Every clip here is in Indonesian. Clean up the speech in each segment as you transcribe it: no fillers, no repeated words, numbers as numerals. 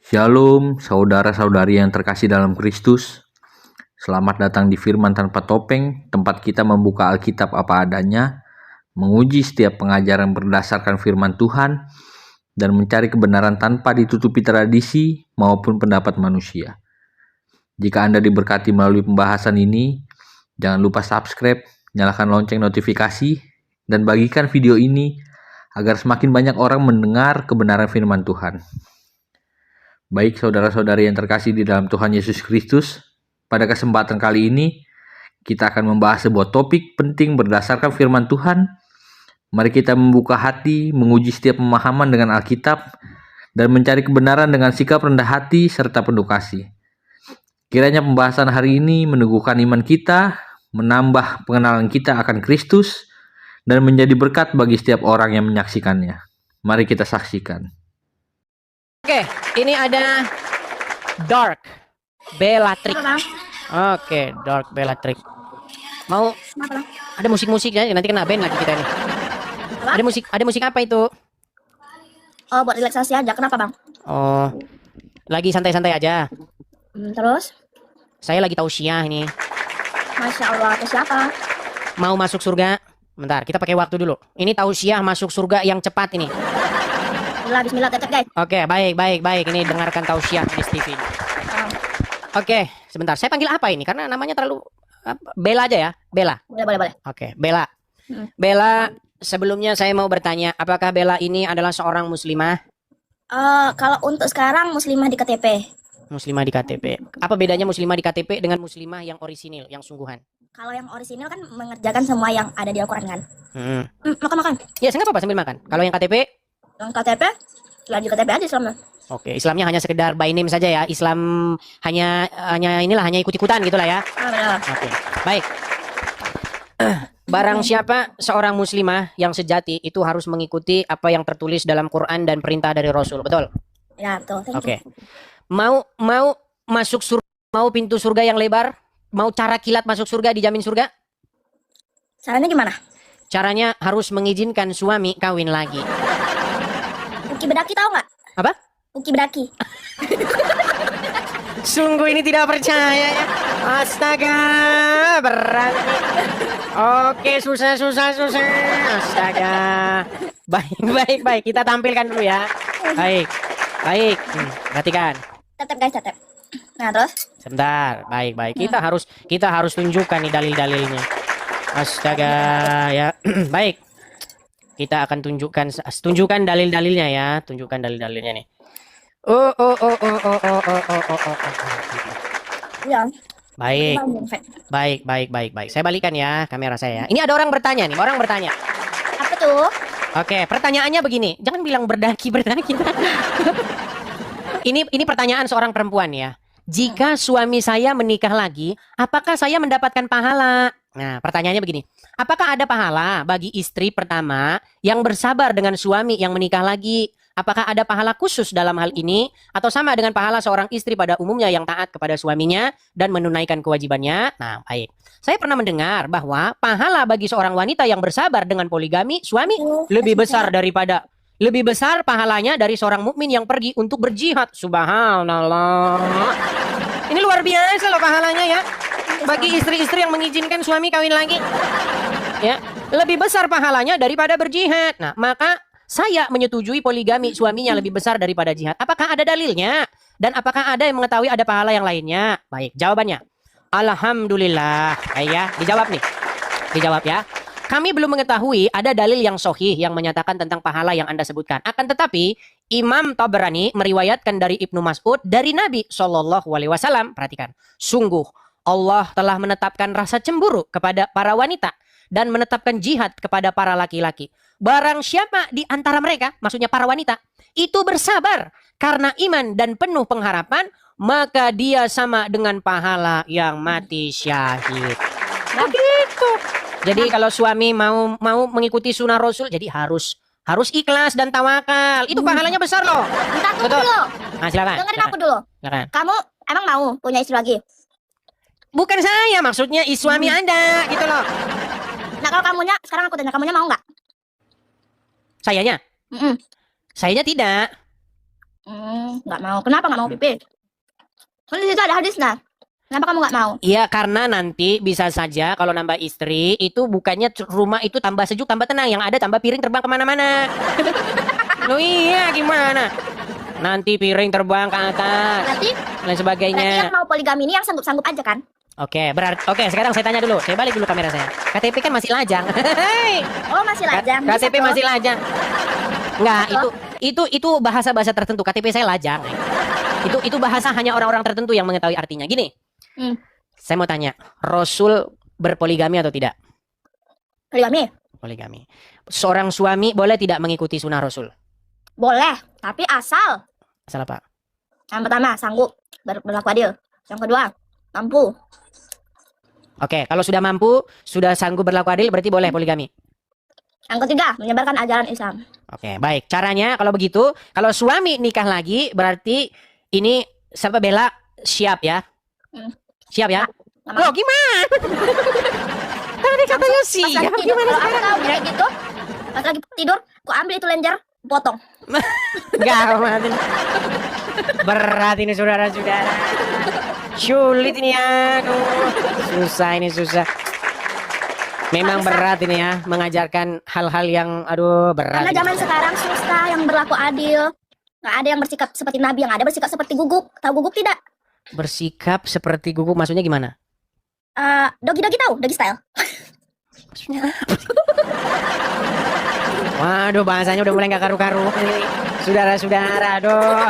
Shalom, saudara-saudari yang terkasih dalam Kristus. Selamat datang di Firman Tanpa Topeng, tempat kita membuka Alkitab apa adanya, menguji setiap pengajaran berdasarkan firman Tuhan, dan mencari kebenaran tanpa ditutupi tradisi maupun pendapat manusia. Jika Anda diberkati melalui pembahasan ini, jangan lupa subscribe, nyalakan lonceng notifikasi, dan bagikan video ini agar semakin banyak orang mendengar kebenaran firman Tuhan. Baik saudara-saudari yang terkasih di dalam Tuhan Yesus Kristus, pada kesempatan kali ini kita akan membahas sebuah topik penting berdasarkan firman Tuhan. Mari kita membuka hati, menguji setiap pemahaman dengan Alkitab, dan mencari kebenaran dengan sikap rendah hati serta penuh kasih. Kiranya pembahasan hari ini meneguhkan iman kita, menambah pengenalan kita akan Kristus, dan menjadi berkat bagi setiap orang yang menyaksikannya. Mari kita saksikan. Oke, ini ada Dark Bellatrix. Oke, Dark Bellatrix. Mau ada musik-musik ya, nanti kena band lagi kita ini. Ada musik apa itu? Oh, buat relaksasi aja. Kenapa, Bang? Oh, lagi santai-santai aja. Terus? Saya lagi tausiah ini. Masya Allah, itu siapa? Mau masuk surga? Bentar, kita pakai waktu dulu. Ini tausiah masuk surga yang cepat ini. Bismillah, tetep guys. Oke, baik. Ini dengarkan tausiah di TV. Oke, sebentar. Saya panggil apa ini? Karena namanya terlalu Bella aja ya. Bella. Boleh. Oke, Bella. Bella, sebelumnya saya mau bertanya, apakah Bella ini adalah seorang muslimah? Kalau untuk sekarang muslimah di KTP. Muslimah di KTP. Apa bedanya muslimah di KTP dengan muslimah yang orisinil, yang sungguhan? Kalau yang orisinil kan mengerjakan semua yang ada di Al-Quran kan. Makan. Ya, saya nggak apa-apa sambil makan. Kalau yang KTP? Yang KTP, ya di KTP aja Islamnya. Oke, Islamnya hanya sekedar by name saja ya. Islam hanya ikut-ikutan gitulah ya. Benar. Oke, baik. Barang siapa seorang muslimah yang sejati itu harus mengikuti apa yang tertulis dalam Quran dan perintah dari Rasul, betul? Ya, betul. Oke. Mau masuk surga, mau pintu surga yang lebar, mau cara kilat masuk surga dijamin surga? Caranya gimana? Caranya harus mengizinkan suami kawin lagi. Uki bedaki tahu nggak? Apa? Uki bedaki. Sungguh ini tidak percaya ya. Astaga, berat. Oke, susah. Astaga. Baik. Kita tampilkan dulu ya. Baik. Perhatikan. Tetep guys, tetep. Nah, terus? Sebentar. Baik. Kita harus tunjukkan nih dalil-dalilnya. Astaga, ya. Baik. Kita akan tunjukkan dalil-dalilnya ya. Tunjukkan dalil-dalilnya nih. Oh. Iya. Baik. Saya balikan ya kamera saya. Ini ada orang bertanya nih. Apa tuh? Oke, pertanyaannya begini. Jangan bilang berdaki. Ini pertanyaan seorang perempuan ya. Jika suami saya menikah lagi, apakah saya mendapatkan pahala? Nah, pertanyaannya begini. Apakah ada pahala bagi istri pertama yang bersabar dengan suami yang menikah lagi? Apakah ada pahala khusus dalam hal ini? Atau sama dengan pahala seorang istri pada umumnya yang taat kepada suaminya dan menunaikan kewajibannya? Nah, baik. Saya pernah mendengar bahwa pahala bagi seorang wanita yang bersabar dengan poligami suami lebih besar pahalanya dari seorang mukmin yang pergi untuk berjihad. Subhanallah. Ini luar biasa loh pahalanya ya. Bagi istri-istri yang mengizinkan suami kawin lagi. Ya, lebih besar pahalanya daripada berjihad. Nah, maka saya menyetujui poligami suaminya lebih besar daripada jihad. Apakah ada dalilnya? Dan apakah ada yang mengetahui ada pahala yang lainnya? Baik, jawabannya. Alhamdulillah. Ya, dijawab ya. Kami belum mengetahui ada dalil yang sahih yang menyatakan tentang pahala yang Anda sebutkan. Akan tetapi, Imam Tabrani meriwayatkan dari Ibnu Mas'ud dari Nabi SAW. Perhatikan. Sungguh, Allah telah menetapkan rasa cemburu kepada para wanita dan menetapkan jihad kepada para laki-laki. Barang siapa di antara mereka, maksudnya para wanita, itu bersabar karena iman dan penuh pengharapan, maka dia sama dengan pahala yang mati syahid. Begitu. Jadi kalau suami mau mengikuti sunnah Rasul, jadi harus ikhlas dan tawakal. Itu pahalanya besar loh. Bentar, tunggu dulu. Nah, silakan. Dengerin aku dulu. Silakan. Kamu emang mau punya istri lagi? Bukan saya, maksudnya suami Anda gitu loh. Nah, kalau kamunya, sekarang aku tanya, kamunya mau nggak? Sayanya? Sayanya tidak. Nggak mau. Kenapa nggak mau pipi? Kan di situ ada hadisnya. Kenapa kamu nggak mau? Iya, karena nanti bisa saja kalau nambah istri itu bukannya rumah itu tambah sejuk, tambah tenang, yang ada tambah piring terbang kemana-mana. Loh iya, gimana? Nanti piring terbang ke atas, Berarti dan sebagainya. yang mau poligami ini yang sanggup-sanggup aja kan? Oke, sekarang saya tanya dulu. Saya balik dulu kamera saya. KTP kan masih lajang. Oh, masih lajang. Bisa KTP toh. masih lajang. Enggak, itu bahasa-bahasa tertentu. KTP saya lajang. Itu bahasa hanya orang-orang tertentu yang mengetahui artinya. Gini. Saya mau tanya, Rasul berpoligami atau tidak? Poligami? Poligami. Seorang suami boleh tidak mengikuti sunnah Rasul? Boleh, tapi asal. Asal apa? Yang pertama, sanggup berlaku adil. Yang kedua, mampu. Oke, kalau sudah mampu, sudah sanggup berlaku adil, berarti boleh poligami. Yang ketiga, menyebarkan ajaran Islam. Oke, baik. Caranya kalau begitu, kalau suami nikah lagi, berarti ini siapa Bella siap ya? Siap ya? Loh, gimana? Tadi katanya siap. Gimana Kalau aku sekarang? tahu kayak gitu, pas lagi tidur, aku ambil itu lenjer, potong. Enggak, berat ini saudara-saudara. Sulit ini ya. Susah ini, susah. Memang berat ini ya, mengajarkan hal-hal yang berat. Karena zaman sekarang susah yang berlaku adil. Nggak ada yang bersikap seperti Nabi, yang ada bersikap seperti guguk. Tahu guguk tidak? Bersikap seperti guguk maksudnya gimana? Dogi-dogi tahu? Dogi style. Maksudnya apa? Waduh, bahasanya udah mulai gak karu-karu. Saudara-saudara, aduh.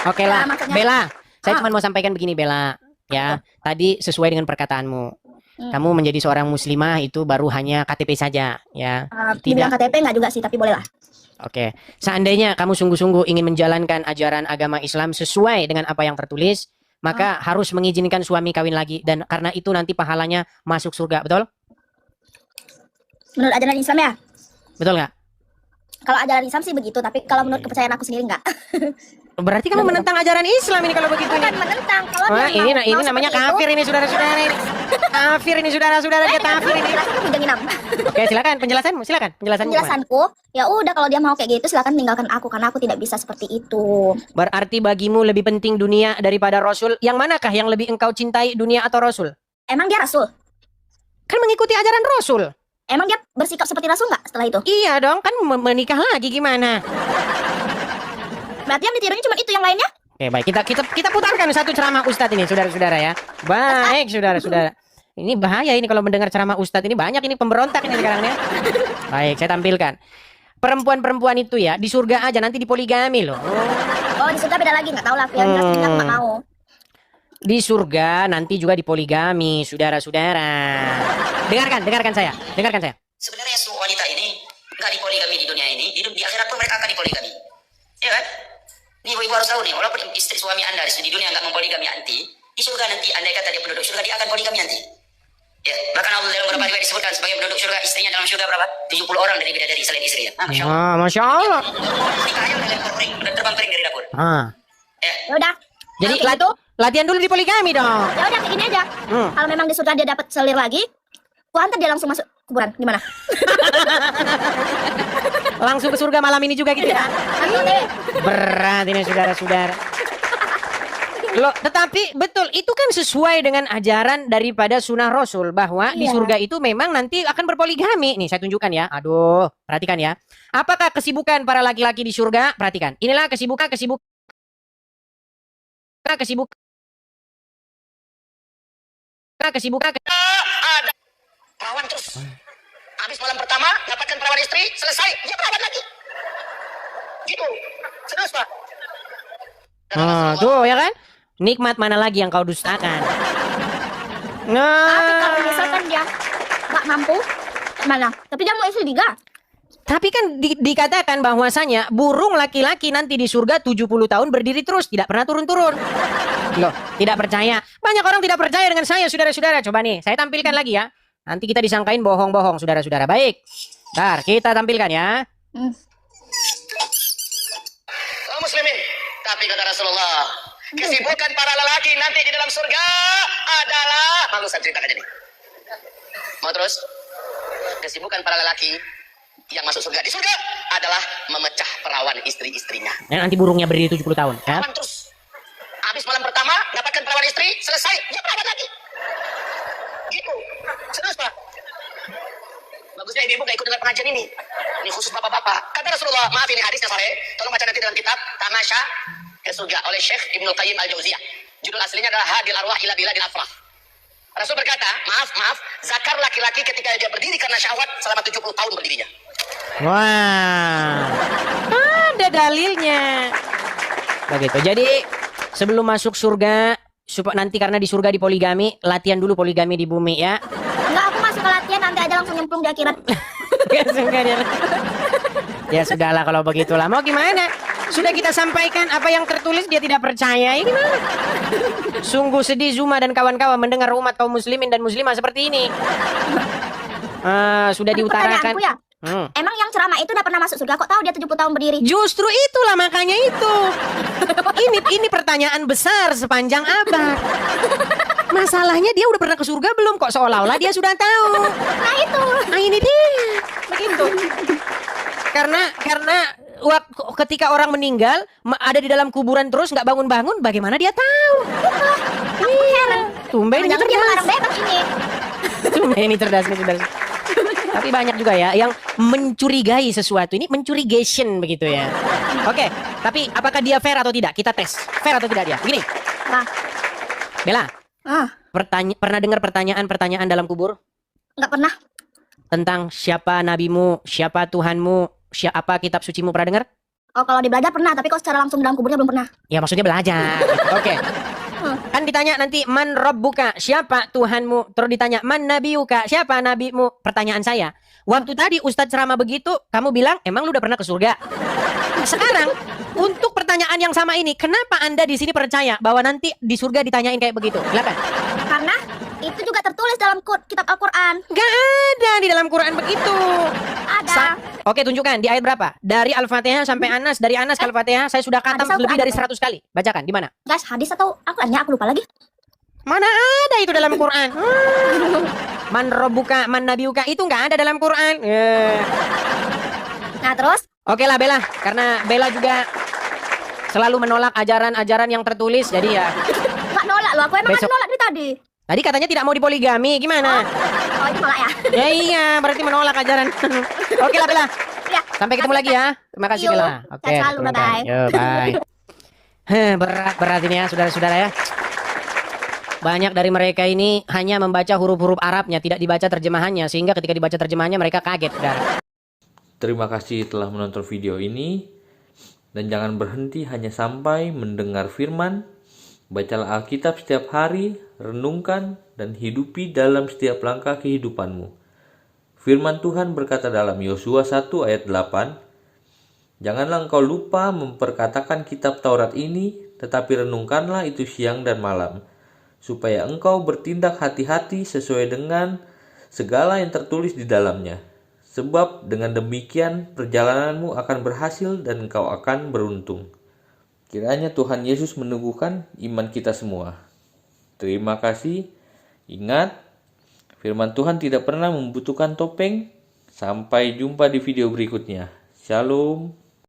Oke lah, maksudnya- Bella. Saya cuma mau sampaikan begini, Bella. Ya, tadi sesuai dengan perkataanmu. Kamu menjadi seorang muslimah itu baru hanya KTP saja, ya. Dibilang KTP nggak juga sih, tapi boleh lah. Oke. Seandainya kamu sungguh-sungguh ingin menjalankan ajaran agama Islam sesuai dengan apa yang tertulis, maka harus mengizinkan suami kawin lagi, dan karena itu nanti pahalanya masuk surga, betul? Menurut ajaran Islam ya? Betul nggak? Kalau ajaran Islam sih begitu, tapi kalau menurut kepercayaan aku sendiri nggak. Berarti kamu menentang ajaran Islam ini kalau begitu Bukan nih. menentang. Kalau Wah, dia ini mau namanya seperti kafir ini saudara-saudara ini. Kafir ini saudara-saudara, dia kafir ini. Penjelasanku bujang inam. Oke, silakan penjelasanmu, silakan. Penjelasanmu gimana? Penjelasanku, ya udah kalau dia mau kayak gitu silakan tinggalkan aku karena aku tidak bisa seperti itu. Berarti bagimu lebih penting dunia daripada Rasul. Yang manakah yang lebih engkau cintai, dunia atau Rasul? Emang dia Rasul? Kan mengikuti ajaran Rasul. Emang dia bersikap seperti Rasul nggak setelah itu? Iya dong, kan menikah lagi gimana? Berarti yang ditirunya cuma itu, yang lainnya? Oke, baik. Kita putarkan satu ceramah Ustadz ini, saudara-saudara ya. Baik, saudara-saudara. Ini bahaya ini kalau mendengar ceramah Ustadz ini, banyak ini pemberontak ini sekarang ya. Baik, saya tampilkan. Perempuan-perempuan itu ya di surga aja, nanti dipoligami loh. Oh, di surga beda lagi, nggak tahu lah. Yang jelas ini aku nggak mau. Di surga nanti juga dipoligami, saudara-saudara. Dengarkan saya. Sebenarnya semua wanita ini nggak dipoligami di dunia ini, di akhirat pun mereka akan dipoligami. Ya kan? Nih ibu harus tahu nih, walaupun istri suami anda di dunia nggak mempoligami nanti, di surga nanti andai kata dia penduduk surga, dia akan poligami nanti. Ya, bahkan Allah dalam beberapa riwayat disebutkan sebagai penduduk surga, istrinya dalam surga berapa? 70 orang dari bidadari selain istrinya. Masya Allah. Masya Allah. Nikahnya udah lempar kering, udah terbang kering dari dapur. Ya udah. Jadi Kalau kayak gitu, latihan dulu di poligami dong. ya udah kayak gini aja. Kalau memang di surga dia dapat selir lagi, ku antar dia langsung masuk kuburan. Gimana? Langsung ke surga malam ini juga gitu ya. Langsung deh. Berat ini saudara-saudara. Loh, tetapi betul itu kan sesuai dengan ajaran daripada sunnah Rasul bahwa di Iya. surga itu memang nanti akan berpoligami. Nih saya tunjukkan ya. Aduh, perhatikan ya. Apakah kesibukan para laki-laki di surga? Perhatikan. Inilah kesibukan Ada perawan terus. Habis malam pertama dapatkan perawan istri, selesai dia perawan lagi. Gitu. Serius Pak. Tuh ya kan? Nikmat mana lagi yang kau dustakan? Tapi kalau Nah, misalkan dia nggak mampu, mana? Tapi dia mau istri 3. tapi kan dikatakan bahwasanya burung laki-laki nanti di surga 70 tahun berdiri terus, tidak pernah turun-turun. Loh, tidak percaya. Banyak orang tidak percaya dengan saya, saudara-saudara. Coba nih, saya tampilkan lagi ya. Nanti kita disangkain bohong-bohong, saudara-saudara. Baik. Ntar, kita tampilkan ya. Kaum muslimin, tapi kata Rasulullah, kesibukan para lelaki nanti di dalam surga adalah, mau saya ceritakan jadi. Mau terus? Kesibukan para lelaki yang masuk surga di surga adalah memecah perawan istri-istrinya. Dan nanti burungnya berdiri 70 tahun. Ya? Perawan terus. Habis malam pertama, dapatkan perawan istri, selesai, dia perawan lagi. Gitu. Serius, Pak. Bagusnya ibu-ibu gak ikut dengan pengajian ini. Ini khusus bapak-bapak. Kata Rasulullah, maaf ini hadisnya sore. Tolong baca nanti dalam kitab Tamasya ke surga oleh Syekh Ibnu Qayyim Al-Jauziyah. Judul aslinya adalah Hadil Arwah ila Biladil Afrah. Rasul berkata, maaf, zakar laki-laki ketika dia berdiri karena syahwat selama 70 tahun berdirinya. Wah, ada dalilnya. Begitu. Jadi sebelum masuk surga, nanti karena di surga di poligami, latihan dulu poligami di bumi ya. Enggak, aku masuk ke latihan nanti aja langsung nyemplung di akhirat. Ya sudahlah kalau begitulah. Mau gimana? Sudah kita sampaikan apa yang tertulis, dia tidak percaya. Ini gimana? Sungguh sedih Zuma dan kawan-kawan mendengar umat kaum muslimin dan muslimah seperti ini. Sudah diutarakan. Pertanyaanku ya, emang yang ceramah itu udah pernah masuk surga? Kok tahu dia 70 tahun berdiri? Justru itulah makanya itu. Ini pertanyaan besar sepanjang abad. Masalahnya dia udah pernah ke surga belum? Kok seolah-olah dia sudah tahu. Nah itu. Nah ini dia. Begitu. Karena ketika orang meninggal ada di dalam kuburan terus nggak bangun-bangun, bagaimana dia tahu? Aku heran. Tumben ini Jangan dia cerdas. barang bebas ini. Tumben ini cerdas. Tapi banyak juga ya yang mencurigai sesuatu. Ini mencurigation begitu ya. Oke, tapi apakah dia fair atau tidak? Kita tes. Fair atau tidak dia? Begini. Nah. Bella, Ah, pernah dengar pertanyaan dalam kubur? nggak pernah. Tentang siapa nabimu, siapa Tuhanmu, siapa kitab sucimu, pernah dengar? Oh, kalau di belajar pernah, tapi kok secara langsung dalam kuburnya belum pernah. Ya maksudnya belajar. Oke. Kan ditanya nanti man rabbuka, siapa Tuhanmu? Terus ditanya man nabiyuka, siapa nabimu? Pertanyaan saya, waktu tadi Ustadz ceramah begitu, kamu bilang emang lu udah pernah ke surga? Sekarang untuk pertanyaan yang sama ini, kenapa Anda di sini percaya bahwa nanti di surga ditanyain kayak begitu? Silakan. Karena itu juga tertulis dalam kitab Al-Quran. Gak ada di dalam Quran begitu. Ada. Oke, tunjukkan di ayat berapa? Dari Al-Fatihah sampai Anas, dari Anas ke Al-Fatihah saya sudah khatam Hadis lebih Al-Quran. dari 100 kali. Bacakan di mana? Guys, hadis atau Al-Qurannya aku lupa lagi. Mana ada itu dalam Quran? Man rabbuka, man nabiyuka itu nggak ada dalam Quran. Nah, terus? Oke lah Bella, karena Bella juga selalu menolak ajaran-ajaran yang tertulis, jadi ya. Nggak nolak loh, aku emang Besok. kan nolak dari tadi. Tadi katanya tidak mau dipoligami, gimana? Oh, itu nolak ya? Ya iya, berarti menolak ajaran. Oke lah Bella. Ya. Sampai ketemu lagi ya. Terima kasih Yuk. Bella. Oke. Sehat selalu, ketemu bye-bye. lagi. Yo, bye. Berat ini ya, saudara-saudara ya. Banyak dari mereka ini hanya membaca huruf-huruf Arabnya, tidak dibaca terjemahannya, sehingga ketika dibaca terjemahannya mereka kaget, saudara. Terima kasih telah menonton video ini. Dan jangan berhenti hanya sampai mendengar firman. Bacalah Alkitab setiap hari, renungkan, dan hidupi dalam setiap langkah kehidupanmu. Firman Tuhan berkata dalam Yosua 1 ayat 8, "Janganlah engkau lupa memperkatakan kitab Taurat ini, tetapi renungkanlah itu siang dan malam, supaya engkau bertindak hati-hati sesuai dengan segala yang tertulis di dalamnya. Sebab dengan demikian perjalananmu akan berhasil dan engkau akan beruntung." Kiranya Tuhan Yesus meneguhkan iman kita semua. Terima kasih. Ingat, firman Tuhan tidak pernah membutuhkan topeng. Sampai jumpa di video berikutnya. Shalom.